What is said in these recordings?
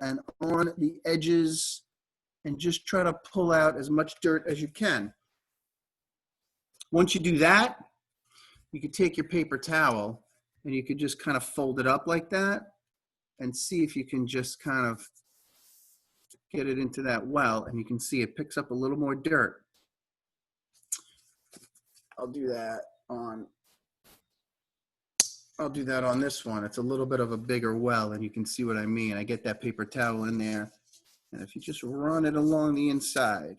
and on the edges and just try to pull out as much dirt as you can. Once you do that, you could take your paper towel and you could just kind of fold it up like that and see if you can just kind of get it into that well, and you can see it picks up a little more dirt. I'll do that on this one. It's a little bit of a bigger well, and you can see what I mean. I get that paper towel in there, and if you just run it along the inside,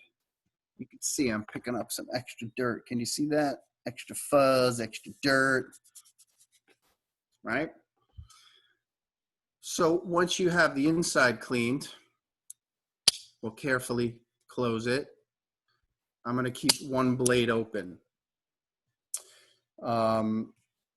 you can see I'm picking up some extra dirt. Can you see that? Extra fuzz, extra dirt, right? So once you have the inside cleaned, we'll carefully close it. I'm gonna keep one blade open.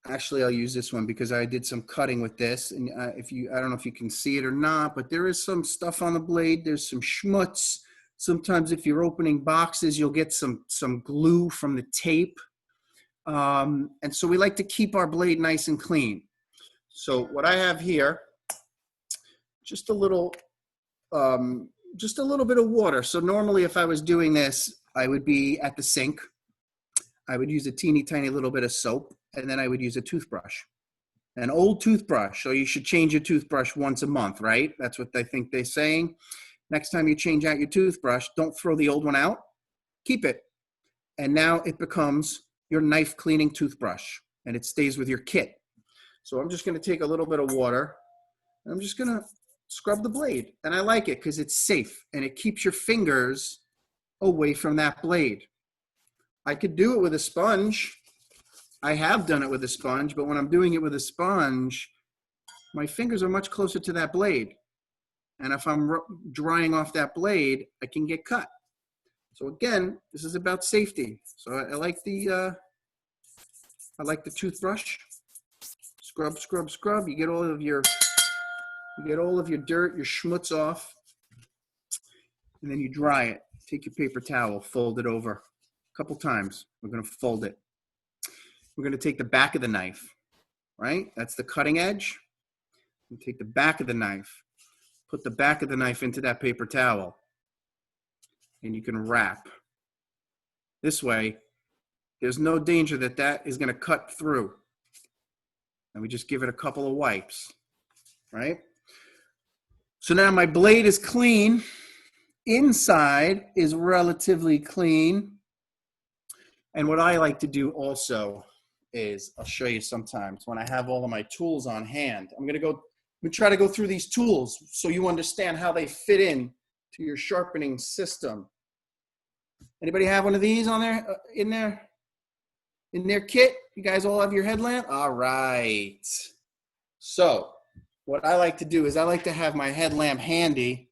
Actually, I'll use this one because I did some cutting with this, and I don't know if you can see it or not, but there is some stuff on the blade. There's some schmutz. Sometimes if you're opening boxes, you'll get some glue from the tape. And so we like to keep our blade nice and clean. So what I have here, just a little bit of water. So normally if I was doing this, I would be at the sink. I would use a teeny tiny little bit of soap, and then I would use a toothbrush, an old toothbrush. So you should change your toothbrush once a month, right? That's what I think they're saying. Next time you change out your toothbrush, don't throw the old one out, keep it. And now it becomes your knife cleaning toothbrush, and it stays with your kit. So I'm just gonna take a little bit of water, and I'm just gonna scrub the blade. And I like it because it's safe, and it keeps your fingers away from that blade. I could do it with a sponge. I have done it with a sponge, but when I'm doing it with a sponge, my fingers are much closer to that blade. And if I'm drying off that blade, I can get cut. So again, this is about safety. So I like the toothbrush. Scrub, scrub, scrub. You get all of your dirt, your schmutz off, and then you dry it. Take your paper towel, fold it over a couple times. We're going to fold it. We're going to take the back of the knife, right? That's the cutting edge. You take the back of the knife, put the back of the knife into that paper towel, and you can wrap. This way, there's no danger that is going to cut through. And we just give it a couple of wipes, right? So now my blade is clean. Inside is relatively clean. And what I like to do also is, I'll show you sometimes when I have all of my tools on hand. I'm going to try to go through these tools so you understand how they fit in to your sharpening system. Anybody have one of these on there, in their kit? You guys all have your headlamp? All right. So what I like to do is I like to have my headlamp handy.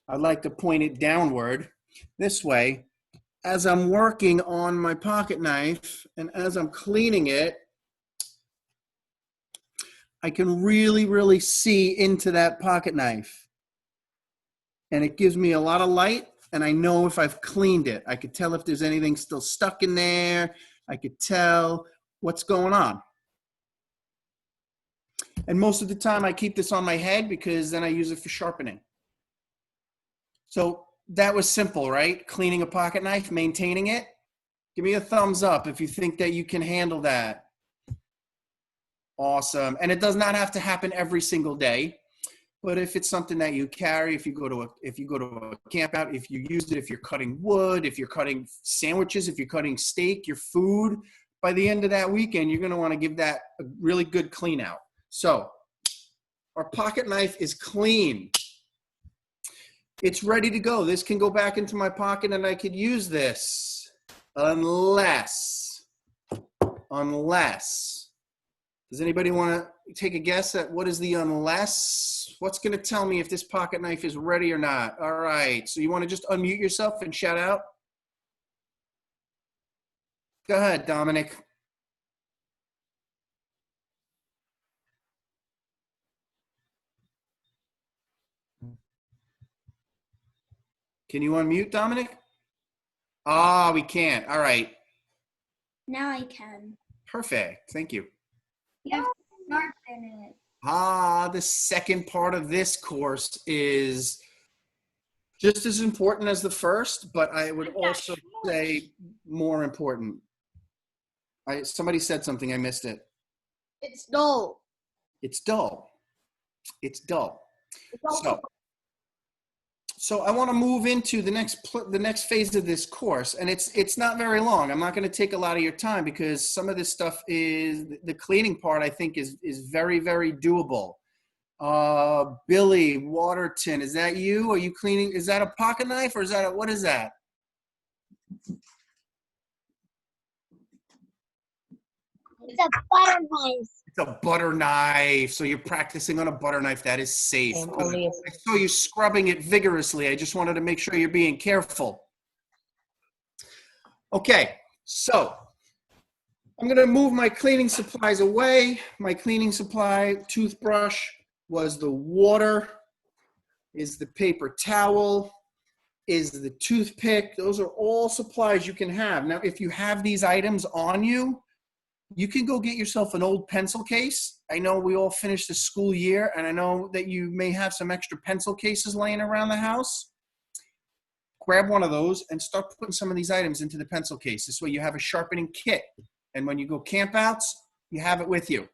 I'd like to point it downward. This way, as I'm working on my pocket knife and as I'm cleaning it, I can really, really see into that pocket knife. And it gives me a lot of light, and I know if I've cleaned it. I could tell if there's anything still stuck in there. I could tell what's going on. And most of the time I keep this on my head because then I use it for sharpening. So that was simple, right? Cleaning a pocket knife, maintaining it. Give me a thumbs up if you think that you can handle that. Awesome. And it does not have to happen every single day, but if it's something that you carry, if you go to a camp out, if you use it, if you're cutting wood, if you're cutting sandwiches, if you're cutting steak, your food, by the end of that weekend, you're going to want to give that a really good clean out. So our pocket knife is clean. It's ready to go. This can go back into my pocket and I could use this unless, does anybody want to take a guess at what is the unless? What's going to tell me if this pocket knife is ready or not? All right. So you want to just unmute yourself and shout out? Go ahead, Dominic. Can you unmute, Dominic? Ah, we can't. All right. Now I can. Perfect. Thank you. You have to sharpen it. The second part of this course is just as important as the first, but I would also say more important. Somebody said something, I missed it. It's dull. It's dull. It's dull. It's also So I want to move into the next phase of this course, and it's not very long. I'm not going to take a lot of your time because some of this stuff is the cleaning part. I think is very, very doable. Billy Waterton, is that you? Are you cleaning? Is that a pocket knife or is that what is that? it's a butter knife. It's a butter knife. So you're practicing on a butter knife. That is safe. Good. I saw you scrubbing it vigorously. I just wanted to make sure you're being careful. Okay, so I'm going to move my cleaning supplies away. My cleaning supply, toothbrush, was the water, is the paper towel, is the toothpick. Those are all supplies you can have. Now, if you have these items on you, you can go get yourself an old pencil case. I know we all finished the school year, and I know that you may have some extra pencil cases laying around the house. Grab one of those and start putting some of these items into the pencil case. This way you have a sharpening kit. And when you go campouts, you have it with you.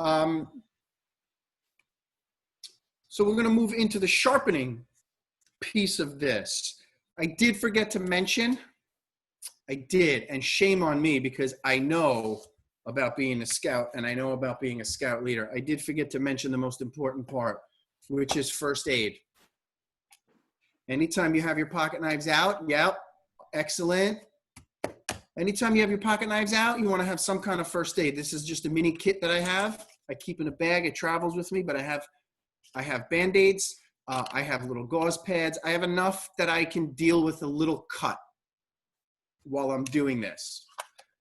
So we're going to move into the sharpening piece of this. I did forget to mention, I did, and shame on me because I know about being a scout and I know about being a scout leader. I did forget to mention the most important part, which is first aid. Anytime you have your pocket knives out, yep, excellent. Anytime you have your pocket knives out, you want to have some kind of first aid. This is just a mini kit that I have. I keep in a bag. It travels with me, but I have Band-Aids. I have little gauze pads. I have enough that I can deal with a little cut while I'm doing this.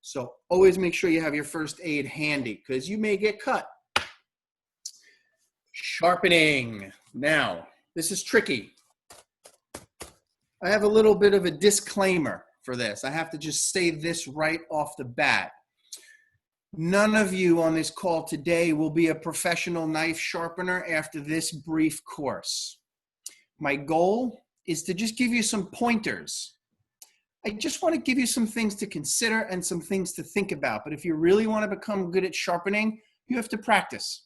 So always make sure you have your first aid handy because you may get cut. Sharpening. Now, this is tricky. I have a little bit of a disclaimer for this. I have to just say this right off the bat. None of you on this call today will be a professional knife sharpener after this brief course. My goal is to just give you some pointers. I just want to give you some things to consider and some things to think about. But if you really want to become good at sharpening, you have to practice.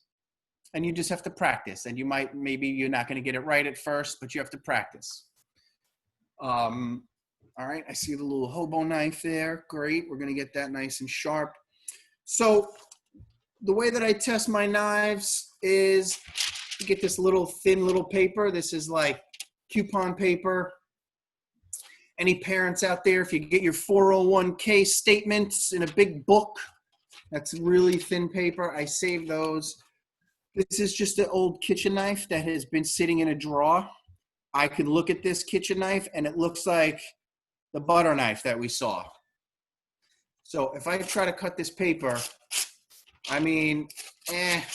And you just have to practice. And maybe you're not going to get it right at first, but you have to practice. All right, I see the little hobo knife there. Great, we're going to get that nice and sharp. So the way that I test my knives is to get this little thin little paper. This is like coupon paper. Any parents out there, if you get your 401k statements in a big book, that's really thin paper. I save those. This is just an old kitchen knife that has been sitting in a drawer. I can look at this kitchen knife and it looks like the butter knife that we saw. So if I try to cut this paper, I mean, it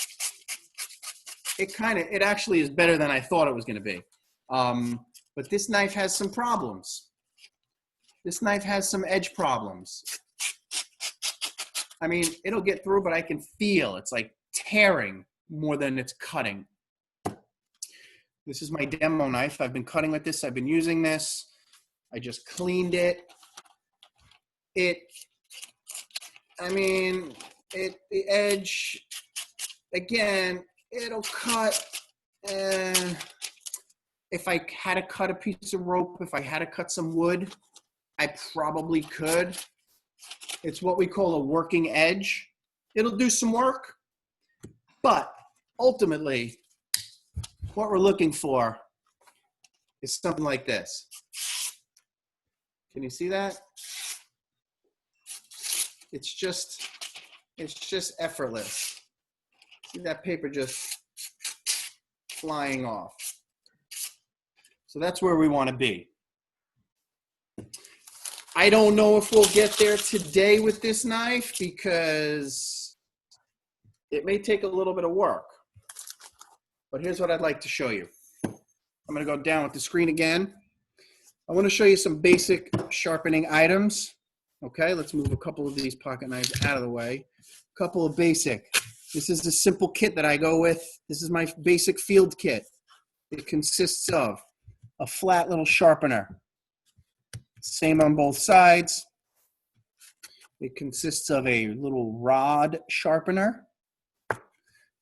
actually is better than I thought it was going to be. But this knife has some problems. This knife has some edge problems. I mean, it'll get through, but I can feel it's like tearing more than it's cutting. This is my demo knife. I've been cutting with this. I've been using this. I just cleaned it. The edge, again, it'll cut. If I had to cut a piece of rope, if I had to cut some wood, I probably could. It's what we call a working edge. It'll do some work, but ultimately, what we're looking for is something like this. Can you see that? It's just effortless. See that paper just flying off. So that's where we want to be. I don't know if we'll get there today with this knife because it may take a little bit of work. But here's what I'd like to show you. I'm going to go down with the screen again. I want to show you some basic sharpening items. Okay, let's move a couple of these pocket knives out of the way. A couple of basic This is a simple kit that I go with. This is my basic field kit. It consists of a flat little sharpener. Same on both sides. It consists of a little rod sharpener.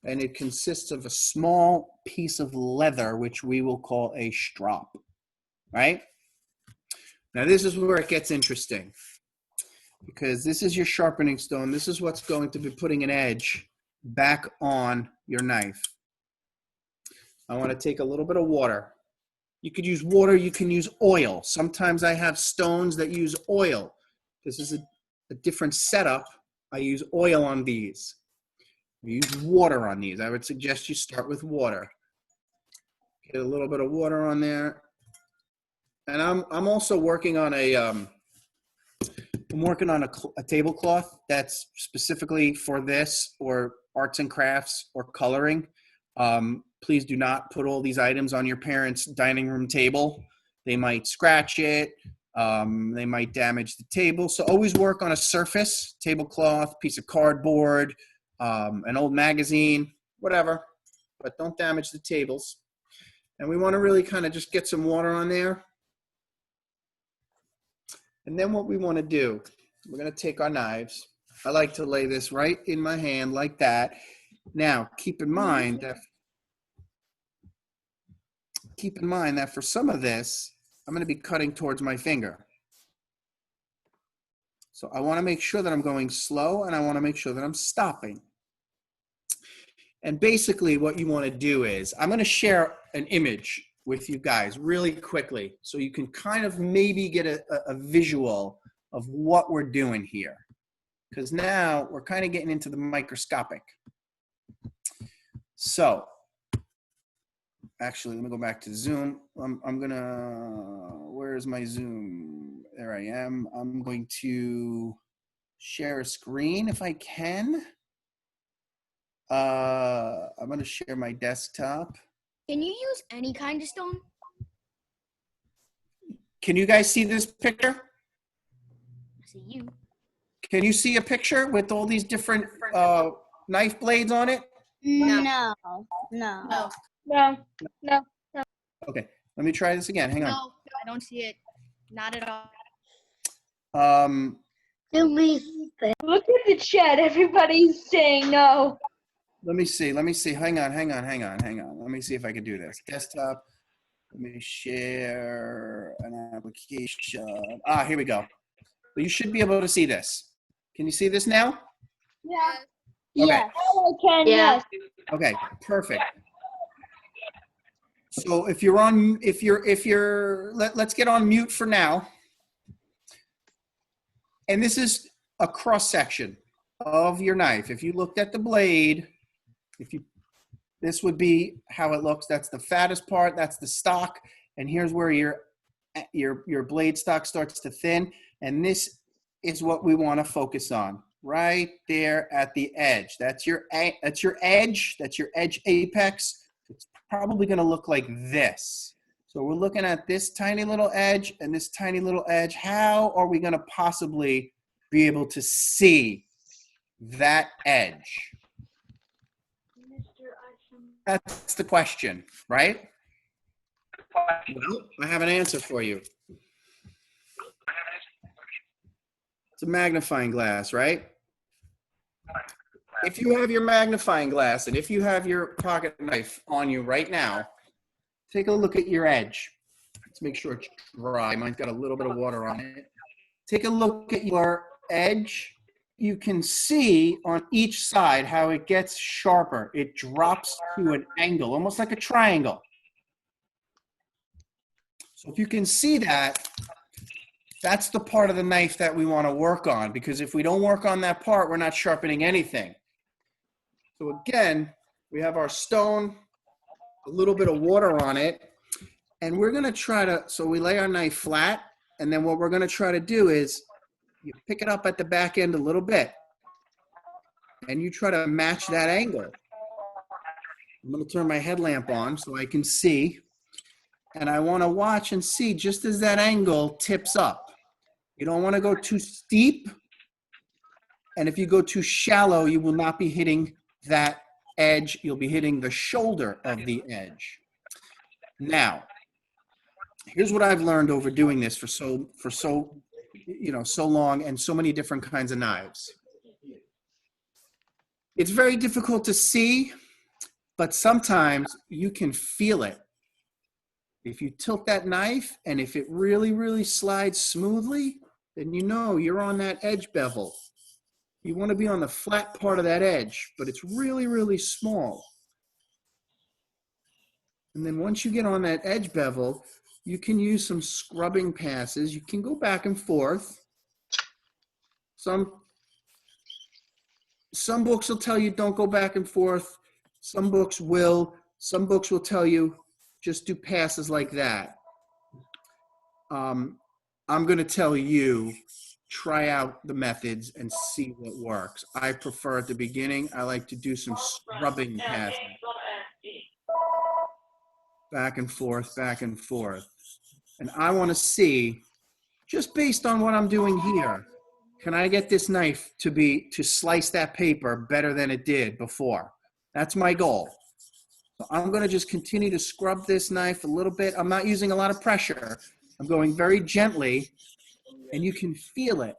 And it consists of a small piece of leather, which we will call a strop, right? Now, this is where it gets interesting, because this is your sharpening stone. This is what's going to be putting an edge back on your knife. I want to take a little bit of water. You could use water, you can use oil. Sometimes I have stones that use oil. This is a different setup. I use oil on these. You use water on these. I would suggest you start with water. Get a little bit of water on there. And I'm also working on a tablecloth that's specifically for this, or arts and crafts, or coloring. Please do not put all these items on your parents' dining room table. They might scratch it. They might damage the table. So always work on a surface, tablecloth, piece of cardboard, an old magazine, whatever. But don't damage the tables. And we want to really kind of just get some water on there. And then what we want to do, we're going to take our knives. I like to lay this right in my hand like that. Now, keep in mind that for some of this, I'm going to be cutting towards my finger. So I want to make sure that I'm going slow, and I want to make sure that I'm stopping. And basically what you want to do is, I'm going to share an image with you guys really quickly so you can kind of maybe get a visual of what we're doing here. Because now we're kind of getting into the microscopic. So, actually, let me go back to Zoom. I'm gonna, where's my Zoom? There I am. I'm going to share a screen if I can. I'm gonna share my desktop. Can you use any kind of stone? Can you guys see this picture? I see you. Can you see a picture with all these different knife blades on it? No. Okay, let me try this again. Hang on. No, I don't see it. Not at all. Look at the chat. Everybody's saying no. Let me see. Hang on. Let me see if I can do this. Desktop. Let me share an application. Here we go. So you should be able to see this. Can you see this now? Yeah. Okay. Yes. Oh, I can, Yeah. yes. Okay, perfect. So if you're let's get on mute for now. And this is a cross section of your knife. If you looked at the blade, this would be how it looks. That's the fattest part. That's the stock. And here's where your blade stock starts to thin. And this is what we want to focus on right there at the edge. That's your edge. That's your edge apex. It's probably going to look like this. So we're looking at this tiny little edge and this tiny little edge. How are we going to possibly be able to see that edge? That's the question, right? Well, I have an answer for you. It's a magnifying glass, right? If you have your magnifying glass and if you have your pocket knife on you right now, take a look at your edge. Let's make sure it's dry. Mine's got a little bit of water on it. Take a look at your edge. You can see on each side how it gets sharper. It drops to an angle, almost like a triangle. So if you can see that, that's the part of the knife that we want to work on, because if we don't work on that part, we're not sharpening anything. So again, we have our stone, a little bit of water on it, and we're going to try to, so we lay our knife flat, and then what we're going to try to do is you pick it up at the back end a little bit, and you try to match that angle. I'm going to turn my headlamp on so I can see, and I want to watch and see just as that angle tips up. You don't want to go too steep, and if you go too shallow, you will not be hitting that edge, you'll be hitting the shoulder of the edge. Now, here's what I've learned over doing this for so long and so many different kinds of knives. It's very difficult to see, but sometimes you can feel it. If you tilt that knife and if it really, really slides smoothly, then you know you're on that edge bevel. You want to be on the flat part of that edge, but it's really, really small. And then once you get on that edge bevel, you can use some scrubbing passes. You can go back and forth. Some books will tell you don't go back and forth. Some books will. Some books will tell you just do passes like that. I'm going to tell you, try out the methods and see what works. I prefer at the beginning, I like to do some scrubbing passes. Back and forth, back and forth. And I want to see, just based on what I'm doing here, can I get this knife to slice that paper better than it did before? That's my goal. So I'm going to just continue to scrub this knife a little bit. I'm not using a lot of pressure. I'm going very gently, and you can feel it.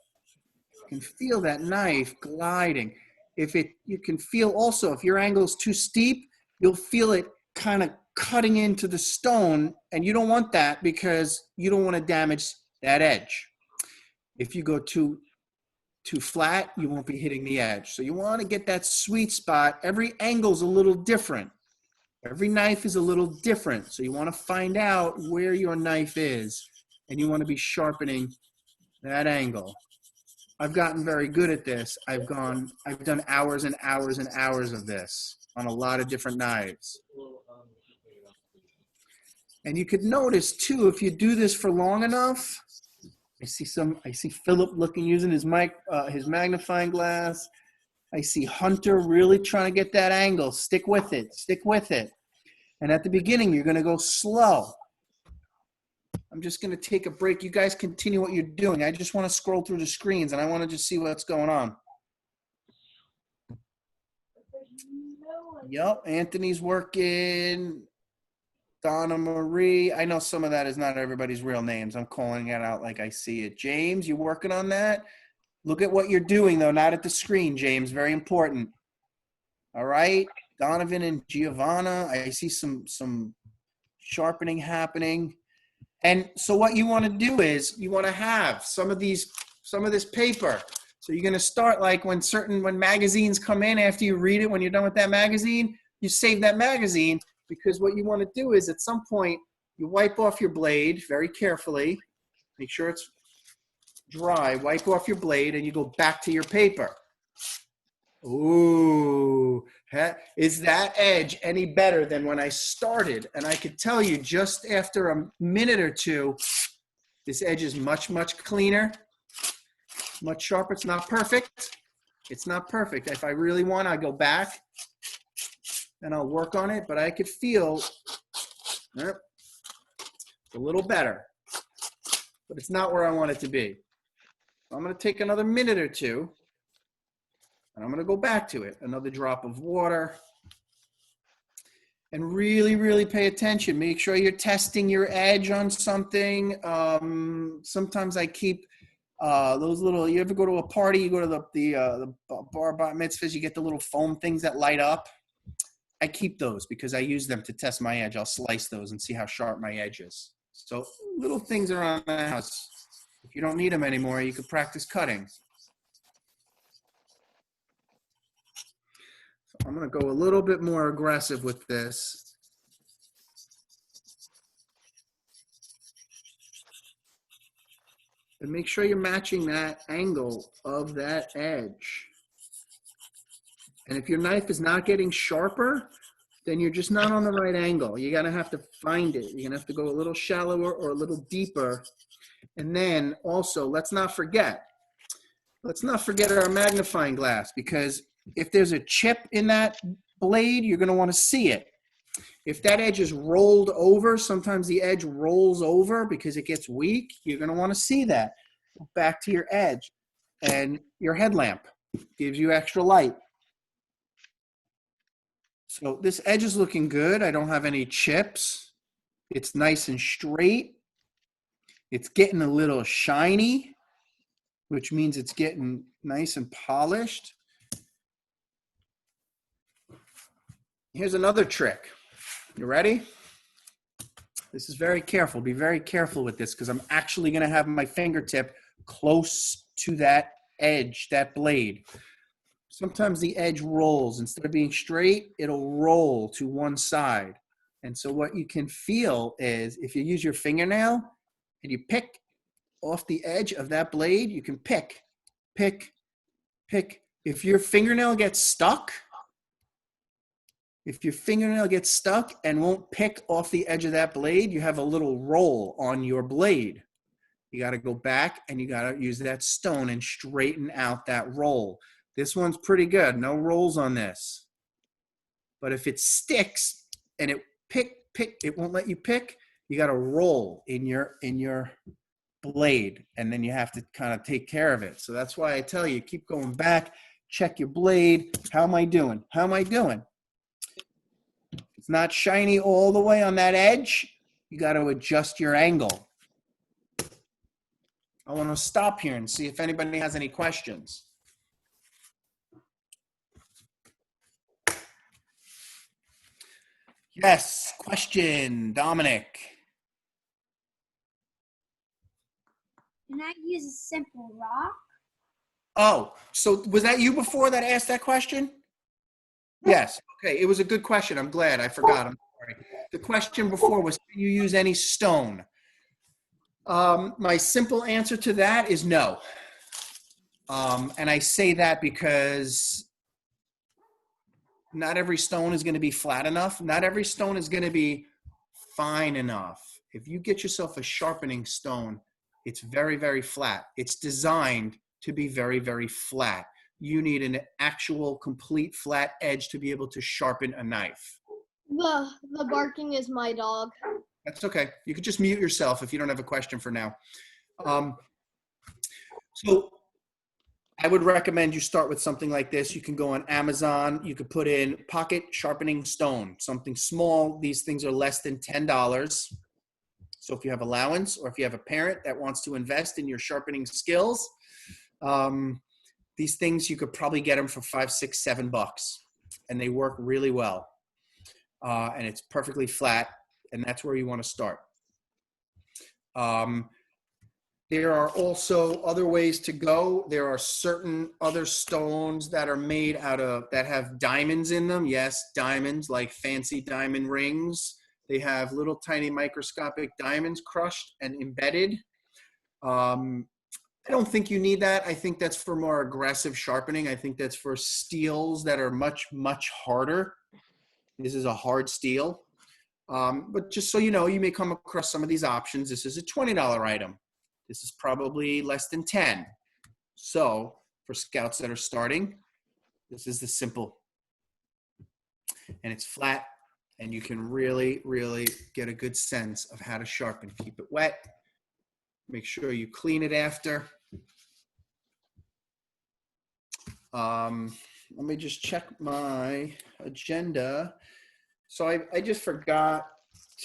You can feel that knife gliding. You can feel also, if your angle is too steep, you'll feel it kind of cutting into the stone, and you don't want that because you don't want to damage that edge. If you go too flat, you won't be hitting the edge. So you want to get that sweet spot. Every angle's a little different. Every knife is a little different. So you want to find out where your knife is, and you want to be sharpening that angle. I've gotten very good at this. I've done hours and hours and hours of this on a lot of different knives. And you could notice too, if you do this for long enough, I see Philip using his magnifying glass. I see Hunter really trying to get that angle. Stick with it, stick with it. And at the beginning, you're going to go slow. I'm just going to take a break. You guys continue what you're doing. I just want to scroll through the screens, and I want to just see what's going on. Yep, Anthony's working. Donna Marie. I know some of that is not everybody's real names. I'm calling it out like I see it. James, you working on that? Look at what you're doing, though, not at the screen, James. Very important. All right. Donovan and Giovanna. I see some sharpening happening. And so what you want to do is you want to have some of this paper. So you're going to start like when magazines come in after you read it, when you're done with that magazine, you save that magazine, because what you want to do is at some point you wipe off your blade very carefully. Make sure it's dry. Wipe off your blade and you go back to your paper. Ooh, is that edge any better than when I started? And I could tell you just after a minute or two, this edge is much, much cleaner, much sharper. It's not perfect. It's not perfect. If I really want, I'll go back and I'll work on it, but I could feel it's a little better, but it's not where I want it to be. I'm going to take another minute or two. And I'm going to go back to it. Another drop of water. And really, really pay attention. Make sure you're testing your edge on something. Sometimes I keep those little, you ever go to a party, you go to the bar mitzvahs, you get the little foam things that light up. I keep those because I use them to test my edge. I'll slice those and see how sharp my edge is. So little things around the house. If you don't need them anymore, you can practice cutting. I'm going to go a little bit more aggressive with this. And make sure you're matching that angle of that edge. And if your knife is not getting sharper, then you're just not on the right angle. You're going to have to find it. You're going to have to go a little shallower or a little deeper. And then also, let's not forget our magnifying glass, because if there's a chip in that blade, you're going to want to see it. If that edge is rolled over, sometimes the edge rolls over because it gets weak, you're going to want to see that. Go back to your edge. And your headlamp gives you extra light. So this edge is looking good. I don't have any chips. It's nice and straight. It's getting a little shiny, which means it's getting nice and polished. Here's another trick. You ready? This is very careful. Be very careful with this because I'm actually going to have my fingertip close to that edge, that blade. Sometimes the edge rolls. Instead of being straight, it'll roll to one side. And so what you can feel is if you use your fingernail and you pick off the edge of that blade, you can pick. If your fingernail gets stuck, and won't pick off the edge of that blade, you have a little roll on your blade. You got to go back and you got to use that stone and straighten out that roll. This one's pretty good. No rolls on this. But if it sticks and it it won't let you pick, you got to roll in your blade, and then you have to kind of take care of it. So that's why I tell you, keep going back, check your blade. How am I doing? It's not shiny all the way on that edge. You got to adjust your angle. I want to stop here and see if anybody has any questions. Yes, question, Dominic. Can I use a simple rock? Oh, so was that you before that asked that question? Yes. Okay, it was a good question. I'm glad. I forgot. I'm sorry. The question before was, can you use any stone? My simple answer to that is no. And I say that because not every stone is going to be flat enough. Not every stone is going to be fine enough. If you get yourself a sharpening stone, it's very, very flat. It's designed to be very, very flat. You need an actual complete flat edge to be able to sharpen a knife. The barking is my dog. That's okay. You could just mute yourself if you don't have a question for now. So I would recommend you start with something like this. You can go on Amazon. You could put in pocket sharpening stone, something small. These things are less than $10. So if you have allowance or if you have a parent that wants to invest in your sharpening skills, these things, you could probably get them for $5, $6, $7, and they work really well. And it's perfectly flat, and that's where you want to start. There are also other ways to go. There are certain other stones that are made that have diamonds in them. Yes, diamonds, like fancy diamond rings. They have little tiny microscopic diamonds crushed and embedded. I don't think you need that. I think that's for more aggressive sharpening. I think that's for steels that are much, much harder. This is a hard steel. But just so you know, you may come across some of these options. This is a $20 item. This is probably less than 10. So for scouts that are starting, this is the simple. And it's flat, and you can really, really get a good sense of how to sharpen. Keep it wet. Make sure you clean it after. Let me just check my agenda. So I just forgot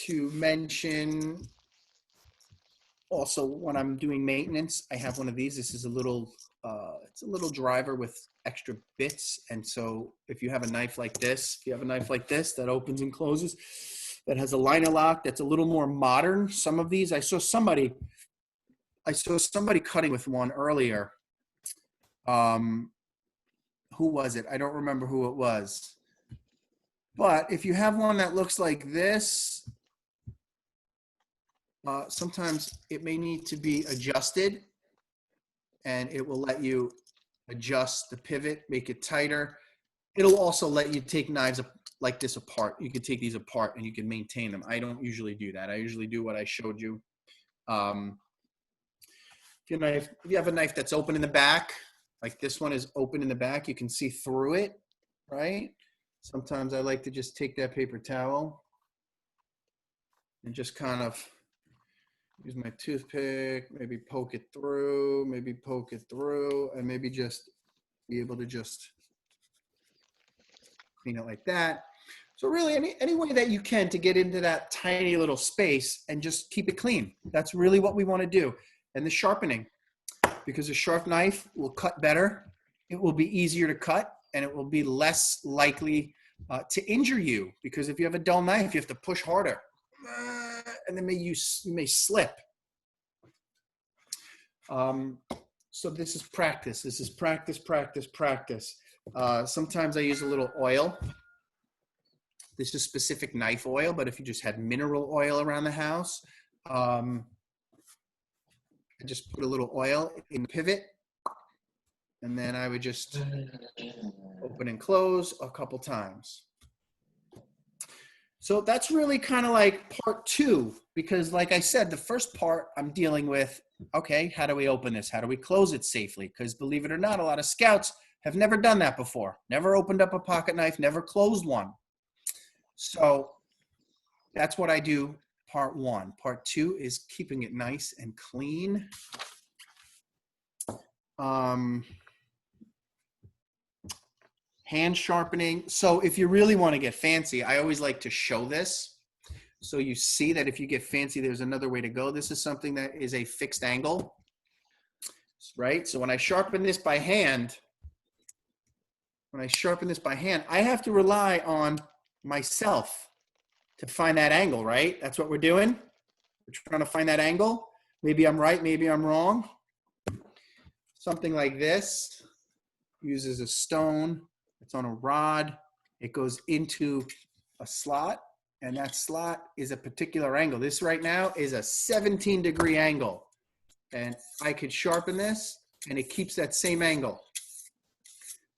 to mention also when I'm doing maintenance, I have one of these. This is it's a little driver with extra bits. And so if you have a knife like this, that opens and closes, that has a liner lock, that's a little more modern. Some of these, I saw somebody cutting with one earlier. Who was it? I don't remember who it was. But if you have one that looks like this, sometimes it may need to be adjusted, and it will let you adjust the pivot, make it tighter. It'll also let you take knives like this apart. You can take these apart and you can maintain them. I don't usually do that. I usually do what I showed you. If you have a knife that's open in the back, like this one is open in the back, you can see through it, right? Sometimes I like to just take that paper towel and just kind of use my toothpick, maybe poke it through, and maybe just be able to just clean it like that. So really any way that you can to get into that tiny little space and just keep it clean. That's really what we want to do. And the sharpening, because a sharp knife will cut better. It will be easier to cut, and it will be less likely to injure you, because if you have a dull knife, you have to push harder, and then you may slip. So this is practice. This is practice, practice, practice. Sometimes I use a little oil. This is specific knife oil, but if you just had mineral oil around the house, I just put a little oil in the pivot, and then I would just open and close a couple times. So that's really kind of like part 2, because like I said, the first part I'm dealing with, okay, how do we open this? How do we close it safely? Because believe it or not, a lot of scouts have never done that before. Never opened up a pocket knife, never closed one. So that's what I do, part 1. Part 2 is keeping it nice and clean. Hand sharpening. So if you really want to get fancy, I always like to show this. So you see that if you get fancy, there's another way to go. This is something that is a fixed angle, right? So when I sharpen this by hand, I have to rely on myself to find that angle, right? That's what we're doing. We're trying to find that angle. Maybe I'm right, maybe I'm wrong. Something like this uses a stone. It's on a rod. It goes into a slot, and that slot is a particular angle. This right now is a 17-degree angle, and I could sharpen this, and it keeps that same angle.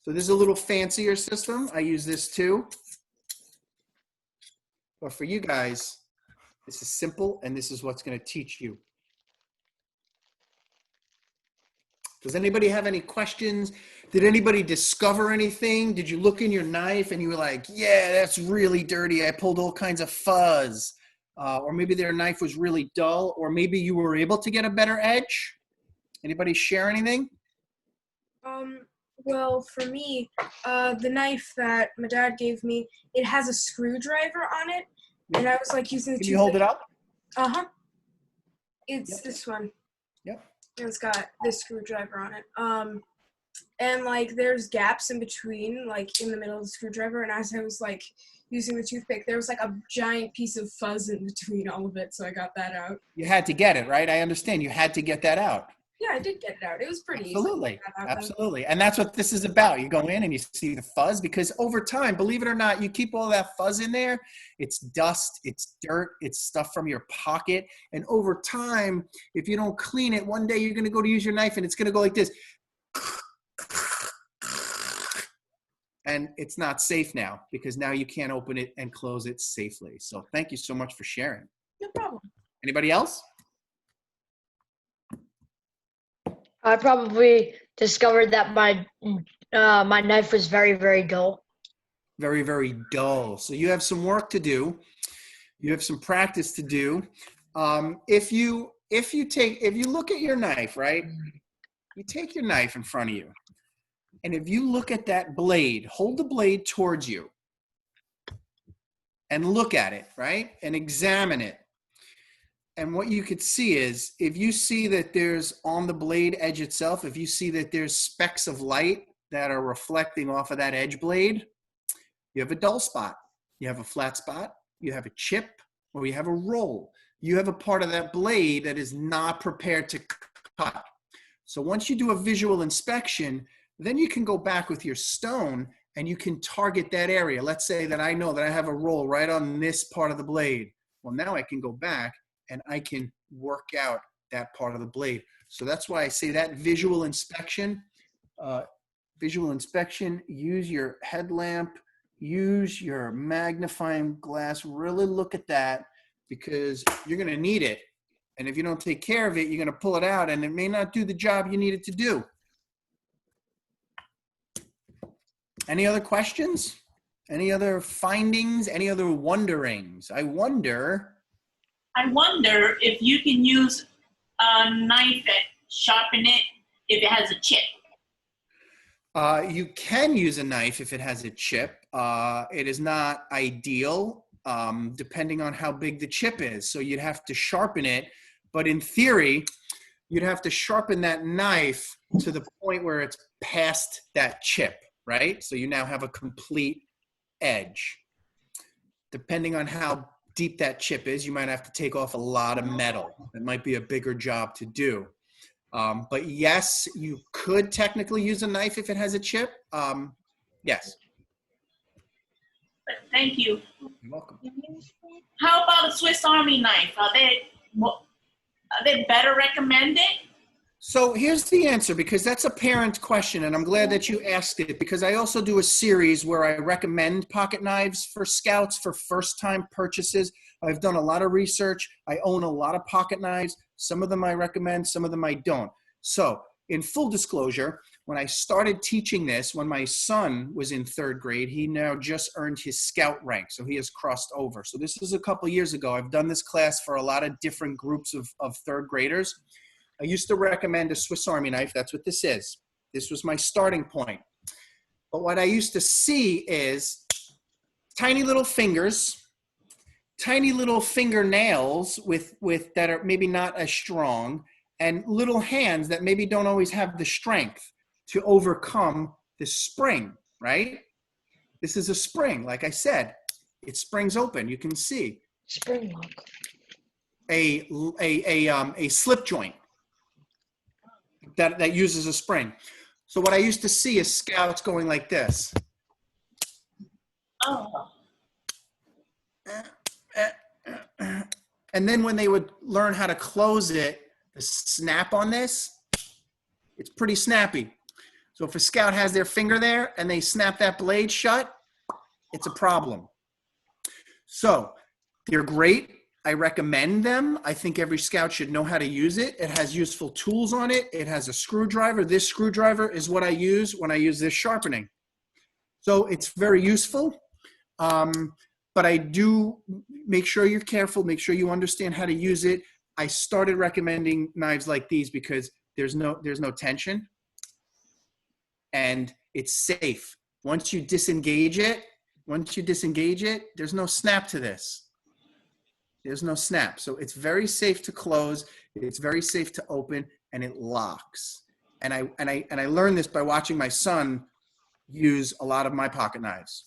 So this is a little fancier system. I use this too. But for you guys, this is simple, and this is what's going to teach you. Does anybody have any questions? Did anybody discover anything? Did you look in your knife and you were like, yeah, that's really dirty. I pulled all kinds of fuzz. Or maybe their knife was really dull, or maybe you were able to get a better edge. Anybody share anything? Well, for me, the knife that my dad gave me, it has a screwdriver on it, and I was like using the Can you hold it up? Uh-huh. It's Yep. this one. Yep. And it's got this screwdriver on it. And like there's gaps in between, like in the middle of the screwdriver, and as I was like using the toothpick, there was like a giant piece of fuzz in between all of it, so I got that out. You had to get it, right? I understand. You had to get that out. Yeah, I did get it out. It was pretty Absolutely. easy. to get that out, Absolutely. And that's what this is about. You go in and you see the fuzz, because over time, believe it or not, you keep all that fuzz in there. It's dust, it's dirt, it's stuff from your pocket. And over time, if you don't clean it, one day you're going to go to use your knife and it's going to go like this. And it's not safe now, because now you can't open it and close it safely. So thank you so much for sharing. No problem. Anybody else? I probably discovered that my knife was very, very dull. Very, very dull. So you have some work to do. You have some practice to do. If you look at your knife, right? You take your knife in front of you, and if you look at that blade, hold the blade towards you and look at it, right? And examine it. And what you could see is, if you see that there's on the blade edge itself, if you see that there's specks of light that are reflecting off of that edge blade, you have a dull spot, you have a flat spot, you have a chip, or you have a roll. You have a part of that blade that is not prepared to cut. So once you do a visual inspection, then you can go back with your stone and you can target that area. Let's say that I know that I have a roll right on this part of the blade. Well, now I can go back and I can work out that part of the blade. So that's why I say that visual inspection, use your headlamp, use your magnifying glass, really look at that, because you're gonna need it. And if you don't take care of it, you're gonna pull it out and it may not do the job you need it to do. Any other questions? Any other findings? Any other wonderings? I wonder if you can use a knife and sharpen it if it has a chip. You can use a knife if it has a chip. It is not ideal, depending on how big the chip is. So you'd have to sharpen it. But in theory, you'd have to sharpen that knife to the point where it's past that chip, right? So you now have a complete edge. Depending on how deep that chip is, you might have to take off a lot of metal. It might be a bigger job to do. But yes, you could technically use a knife if it has a chip. Yes. Thank you. You're welcome. How about a Swiss Army knife? Are they better recommended? So here's the answer, because that's a parent question, and I'm glad that you asked it, because I also do a series where I recommend pocket knives for scouts for first-time purchases. I've done a lot of research. I own a lot of pocket knives. Some of them I recommend, some of them I don't. So in full disclosure, when I started teaching this, when my son was in 3rd grade, he now just earned his scout rank, so he has crossed over. So this is a couple years ago. I've done this class for a lot of different groups of 3rd graders. I used to recommend a Swiss Army knife. That's what this is. This was my starting point. But what I used to see is tiny little fingers, tiny little fingernails with that are maybe not as strong, and little hands that maybe don't always have the strength to overcome the spring, right? This is a spring, like I said. It springs open. You can see Spring lock. a slip joint that uses a spring. So what I used to see is scouts going like this. Oh, And then when they would learn how to close it, the snap on this, it's pretty snappy. So if a scout has their finger there and they snap that blade shut, it's a problem. So they're great. I recommend them. I think every scout should know how to use it. It has useful tools on it. It has a screwdriver. This screwdriver is what I use when I use this sharpening. So it's very useful. But I do make sure you're careful, make sure you understand how to use it. I started recommending knives like these because there's no tension and it's safe. Once you disengage it, there's no snap to this. There's no snap. So it's very safe to close, it's very safe to open, and it locks. And I learned this by watching my son use a lot of my pocket knives.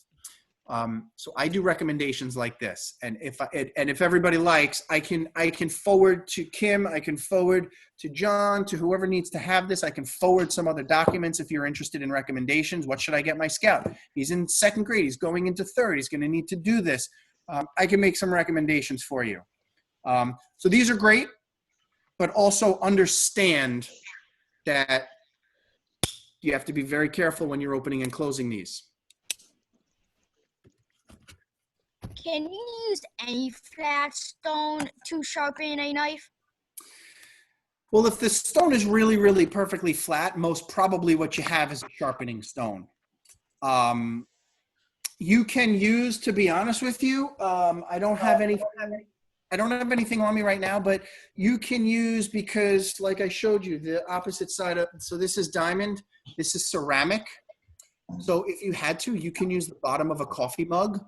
So I do recommendations like this, and if everybody likes, I can forward to Kim, I can forward to John, to whoever needs to have this. I can forward some other documents if you're interested in recommendations. What should I get my scout? He's in 2nd grade. He's going into 3rd. He's going to need to do this. I can make some recommendations for you. So these are great, but also understand that you have to be very careful when you're opening and closing these. Can you use any flat stone to sharpen a knife? Well, if the stone is really, really perfectly flat, most probably what you have is a sharpening stone. You can use, to be honest with you, I don't have anything on me right now, but you can use, because like I showed you, the opposite side of, so this is diamond, this is ceramic. So if you had to, you can use the bottom of a coffee mug.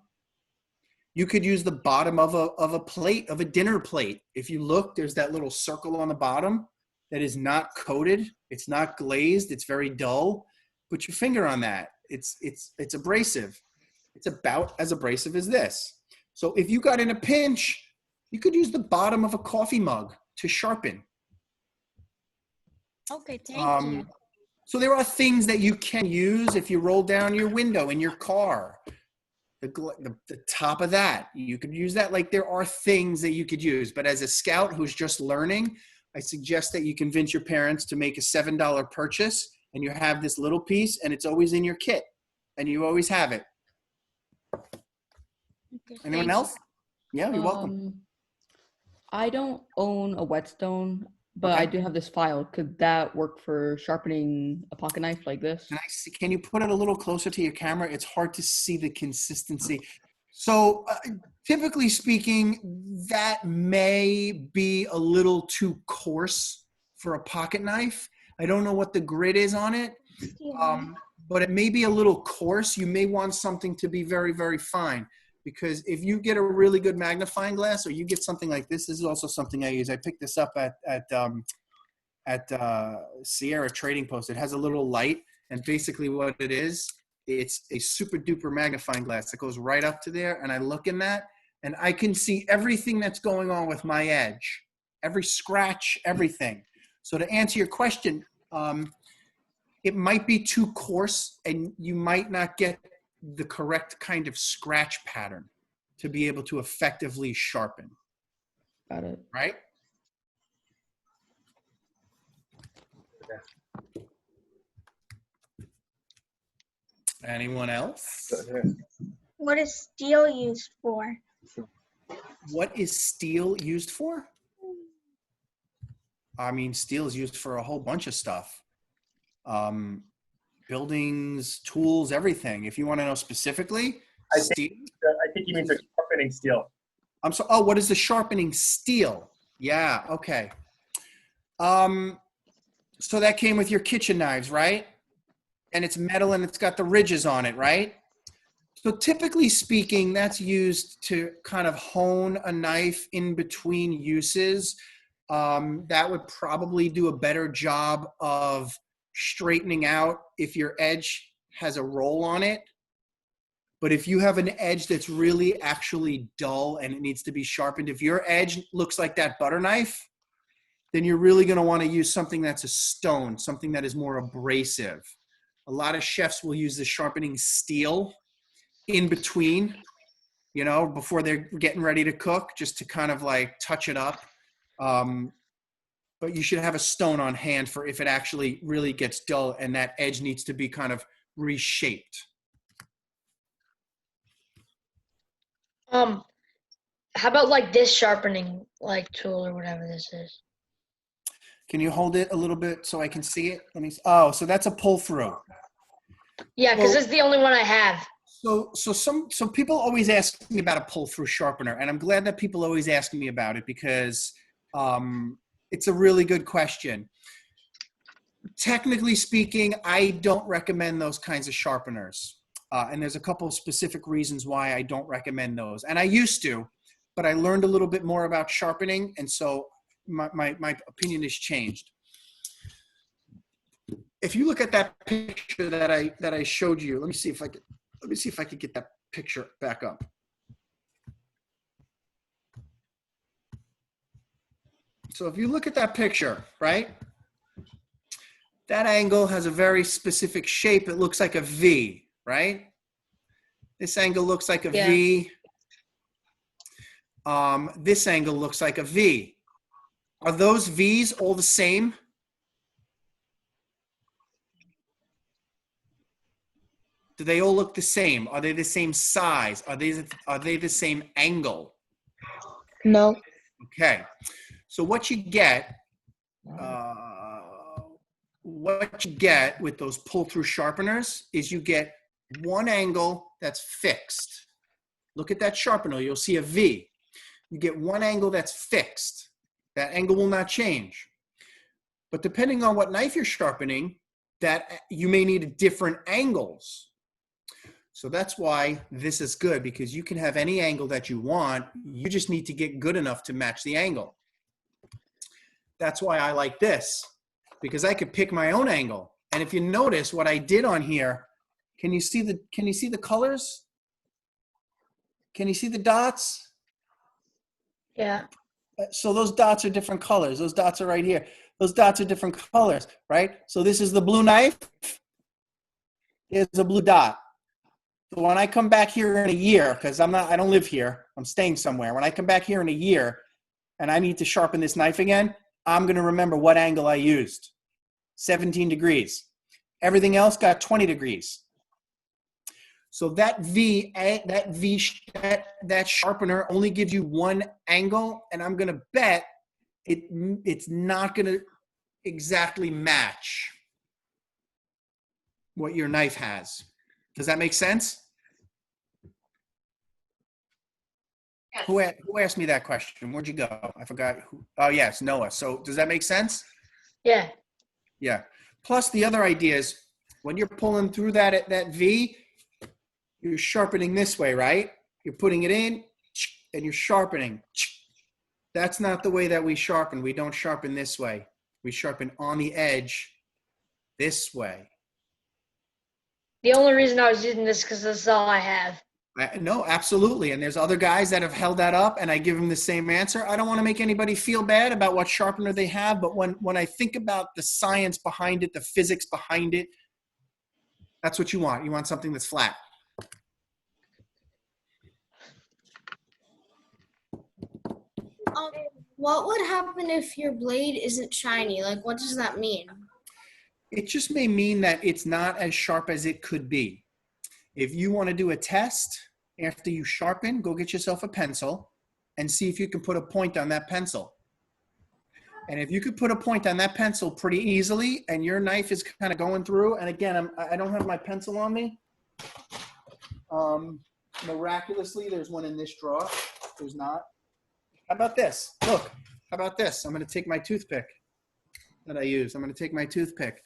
You could use the bottom of a plate, of a dinner plate. If you look, there's that little circle on the bottom that is not coated. It's not glazed. It's very dull. Put your finger on that. It's abrasive. It's about as abrasive as this. So if you got in a pinch, you could use the bottom of a coffee mug to sharpen. Okay, thank you. So there are things that you can use if you roll down your window in your car. The top of that, you could use that. Like, there are things that you could use, but as a scout who's just learning, I suggest that you convince your parents to make a $7 purchase, and you have this little piece, and it's always in your kit, and you always have it. Okay, Anyone thank else? Yeah, you're welcome. I don't own a whetstone, but Okay. I do have this file. Could that work for sharpening a pocket knife like this? Can you put it a little closer to your camera? It's hard to see the consistency. So typically speaking, that may be a little too coarse for a pocket knife. I don't know what the grit is on it. but it may be a little coarse. You may want something to be very, very fine, because if you get a really good magnifying glass, or you get something like this is also something I use. I picked this up at Sierra Trading Post. It has a little light, and basically what it is, it's a super duper magnifying glass that goes right up to there, and I look in that, and I can see everything that's going on with my edge, every scratch, everything. So to answer your question, it might be too coarse, and you might not get the correct kind of scratch pattern to be able to effectively sharpen, Got it. right? Anyone else? What is steel used for? What is steel used for? I mean, steel is used for a whole bunch of stuff. Buildings, tools, everything. If you want to know specifically, I steel. think he means a sharpening steel. I'm sorry. Oh, what is the sharpening steel? Yeah. Okay. So that came with your kitchen knives, right? And it's metal and it's got the ridges on it, right? So typically speaking, that's used to kind of hone a knife in between uses. That would probably do a better job of straightening out if your edge has a roll on it. But if you have an edge that's really actually dull and it needs to be sharpened, if your edge looks like that butter knife, then you're really going to want to use something that's a stone, something that is more abrasive. A lot of chefs will use the sharpening steel in between, you know, before they're getting ready to cook, just to kind of like touch it up. But you should have a stone on hand for if it actually really gets dull and that edge needs to be kind of reshaped. How about like this sharpening like tool or whatever this is? Can you hold it a little bit so I can see it? Let me. Oh, so that's a pull through. Yeah, because Well- it's the only one I have. So people always ask me about a pull through sharpener, and I'm glad that people always ask me about it because it's a really good question. Technically speaking, I don't recommend those kinds of sharpeners. And there's a couple of specific reasons why I don't recommend those. And I used to, but I learned a little bit more about sharpening, and so my opinion has changed. If you look at that picture that I showed you, let me see if I could get that picture back up. So if you look at that picture, right? That angle has a very specific shape. It looks like a V, right? This angle looks like a Yeah. V. This angle looks like a V. Are those V's all the same? Do they all look the same? Are they the same size? Are they the same angle? No. Okay. So what you get with those pull-through sharpeners is you get one angle that's fixed. Look at that sharpener. You'll see a V. You get one angle that's fixed. That angle will not change. But depending on what knife you're sharpening, that you may need different angles. So that's why this is good, because you can have any angle that you want. You just need to get good enough to match the angle. That's why I like this, because I could pick my own angle. And if you notice what I did on here, can you see the colors? Can you see the dots? Yeah. So those dots are different colors. Those dots are right here. Those dots are different colors, right? So this is the blue knife. Here's a blue dot. So when I come back here in a year, because I don't live here, I'm staying somewhere. When I come back here in a year and I need to sharpen this knife again, I'm going to remember what angle I used. 17 degrees. Everything else got 20 degrees. So that sharpener only gives you one angle, and I'm going to bet it's not going to exactly match what your knife has. Does that make sense? Yes. Who asked me that question? Where'd you go? I forgot. Oh, yes, Noah. So does that make sense? Yeah. Yeah. Plus the other idea is When you're pulling through that V, you're sharpening this way, right? You're putting it in and you're sharpening. That's not the way that we sharpen. We don't sharpen this way. We sharpen on the edge this way. The only reason I was using this because this is all I have. No, absolutely. And there's other guys that have held that up and I give them the same answer. I don't want to make anybody feel bad about what sharpener they have, but when I think about the science behind it, the physics behind it, that's what you want. You want something that's flat. What would happen if your blade isn't shiny? Like, what does that mean? It just may mean that it's not as sharp as it could be. If you want to do a test after you sharpen, go get yourself a pencil and see if you can put a point on that pencil. And if you could put a point on that pencil pretty easily and your knife is kind of going through, and again, I don't have my pencil on me. Miraculously, there's one in this drawer. There's not. How about this? Look, how about this? I'm going to take my toothpick that I use. I'm going to take my toothpick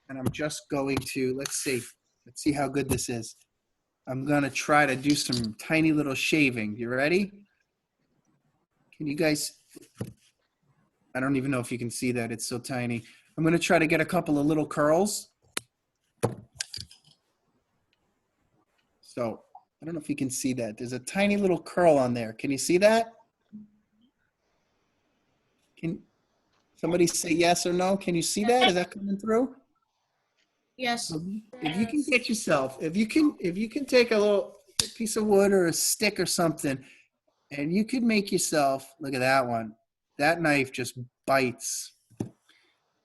and I'm just going to, let's see how good this is. I'm going to try to do some tiny little shaving. You ready? Can you guys, I don't even know if you can see that. It's so tiny. I'm going to try to get a couple of little curls. So I don't know if you can see that. There's a tiny little curl on there. Can you see that? Can somebody say yes or no? Can you see that? Is that coming through? Yes. If you can get yourself, if you can take a little piece of wood or a stick or something, and you could make yourself, look at that one. That knife just bites.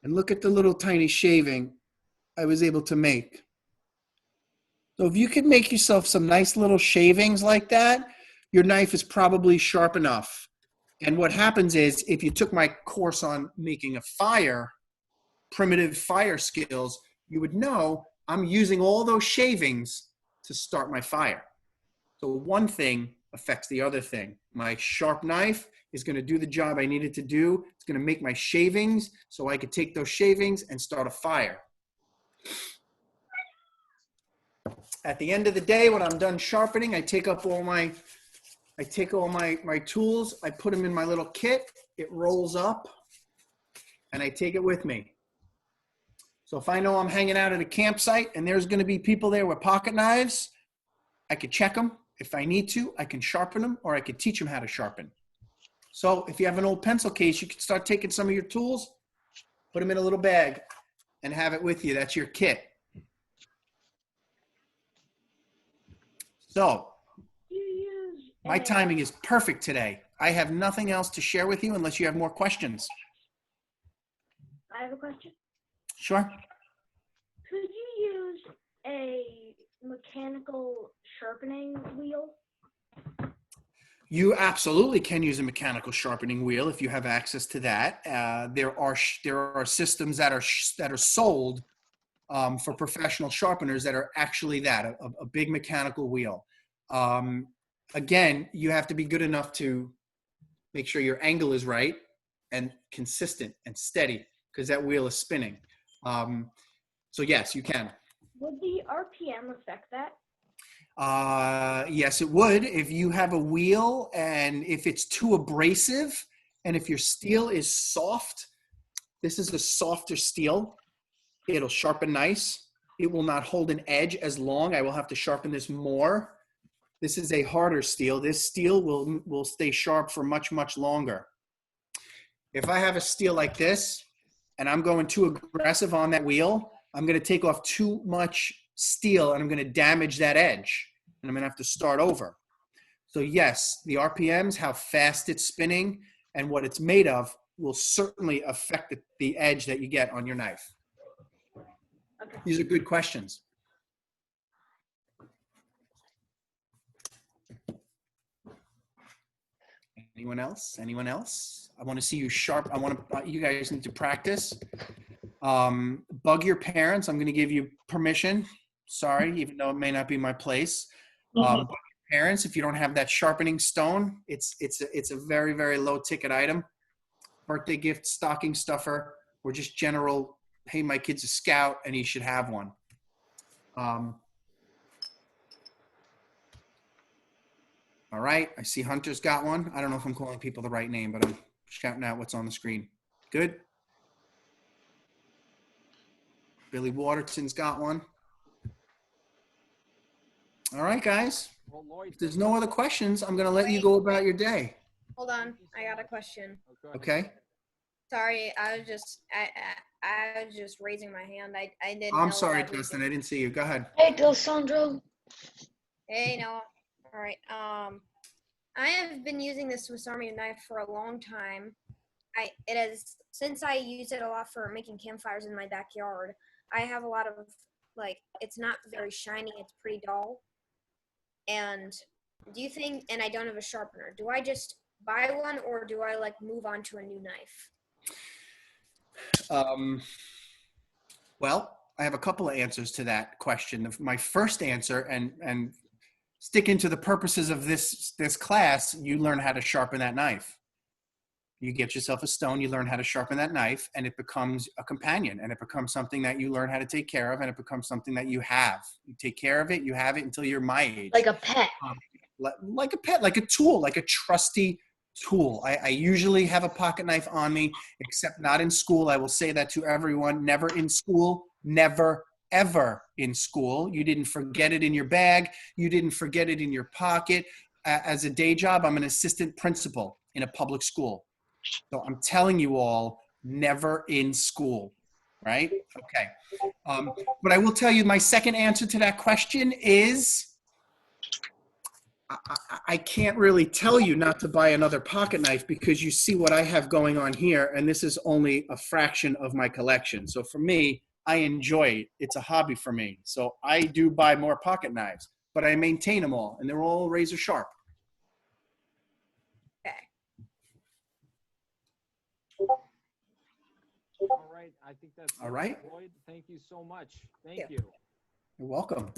And look at the little tiny shaving I was able to make. So if you could make yourself some nice little shavings like that, your knife is probably sharp enough. And what happens is, if you took my course on making a fire, primitive fire skills, you would know I'm using all those shavings to start my fire. So one thing affects the other thing. My sharp knife is going to do the job I needed to do. It's going to make my shavings so I could take those shavings and start a fire. At the end of the day, when I'm done sharpening, I take all my tools, I put them in my little kit, it rolls up, and I take it with me. So if I know I'm hanging out at a campsite and there's going to be people there with pocket knives, I could check them. If I need to, I can sharpen them, or I could teach them how to sharpen. So if you have an old pencil case, you can start taking some of your tools, put them in a little bag, and have it with you. That's your kit. So my timing is perfect today. I have nothing else to share with you unless you have more questions. I have a question. Sure. Could you use a mechanical sharpening wheel? You absolutely can use a mechanical sharpening wheel if you have access to that. There are systems that are sold for professional sharpeners that are actually that, a big mechanical wheel. Again, you have to be good enough to make sure your angle is right and consistent and steady, because that wheel is spinning. So yes, you can. Would the RPM affect that? Yes, it would. If you have a wheel and if it's too abrasive and if your steel is soft, this is a softer steel, it'll sharpen nice. It will not hold an edge as long. I will have to sharpen this more. This is a harder steel. This steel will stay sharp for much, much longer. If I have a steel like this and I'm going too aggressive on that wheel, I'm going to take off too much steel and I'm going to damage that edge and I'm going to have to start over. So yes, the RPMs, how fast it's spinning and what it's made of will certainly affect the edge that you get on your knife. Okay. These are good questions. Anyone else? Anyone else? I want to see you sharp. You guys need to practice. Bug your parents. I'm going to give you permission. Sorry, even though it may not be my place. Bug your parents, if you don't have that sharpening stone, it's a very, very low ticket item. Birthday gift, stocking stuffer, or just general, hey, my kid's a scout and he should have one. All right, I see Hunter's got one. I don't know if I'm calling people the right name, but I'm shouting out what's on the screen. Good. Billy Waterson's got one. All right, guys. If there's no other questions, I'm going to let you go about your day. Hold on, I got a question. Okay? Sorry, I was just raising my hand. I didn't. I'm know sorry, that we Dustin. did- I didn't see you. Go ahead. Hey, Sandro. Hey, Noah. All right. I have been using the Swiss Army knife for a long time. Since I use it a lot for making campfires in my backyard. I have a lot of it's not very shiny. It's pretty dull. And do you think? And I don't have a sharpener. Do I just buy one, or do I move on to a new knife? Well, I have a couple of answers to that question. My first answer, and sticking to the purposes of this class, you learn how to sharpen that knife. You get yourself a stone, you learn how to sharpen that knife, and it becomes a companion, and it becomes something that you learn how to take care of, and it becomes something that you have. You take care of it, you have it until you're my age. Like a pet. Like a pet, like a tool, like a trusty tool. I usually have a pocket knife on me, except not in school. I will say that to everyone. Never in school, never, ever in school. You didn't forget it in your bag. You didn't forget it in your pocket. As a day job, I'm an assistant principal in a public school. So I'm telling you all, never in school, right? Okay. But I will tell you my second answer to that question is I can't really tell you not to buy another pocket knife because you see what I have going on here, and this is only a fraction of my collection. So for me, I enjoy it. It's a hobby for me. So I do buy more pocket knives, but I maintain them all, and they're all razor sharp. Okay. All right, I think that's All right. Lloyd, thank you so much. Thank you. You're welcome.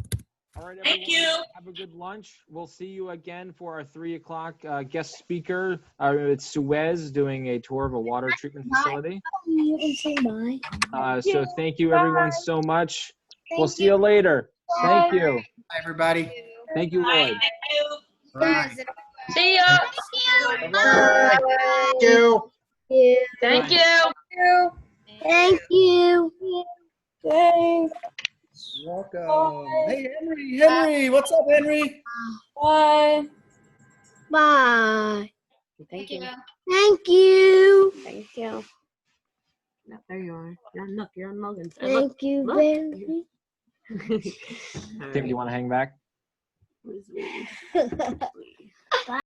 All right, everyone. Thank you. Have a good lunch. We'll see you again for our 3 o'clock guest speaker. It's Suez doing a tour of a water treatment facility. You can say bye. So thank you everyone so much. We'll see you later. Thank you. Bye, everybody. Thank you, Bye. Lloyd. Thank you. Bye. See ya. Thank you. Thank you. Thank you. Thanks. Welcome. Hey, Henry. What's up, Henry? Bye. Bye. Thank you. Thank you. Thank you. No, there you are. You're on Logan's. Thank you, look. baby. Tim, do you want to hang back? Where's Lee?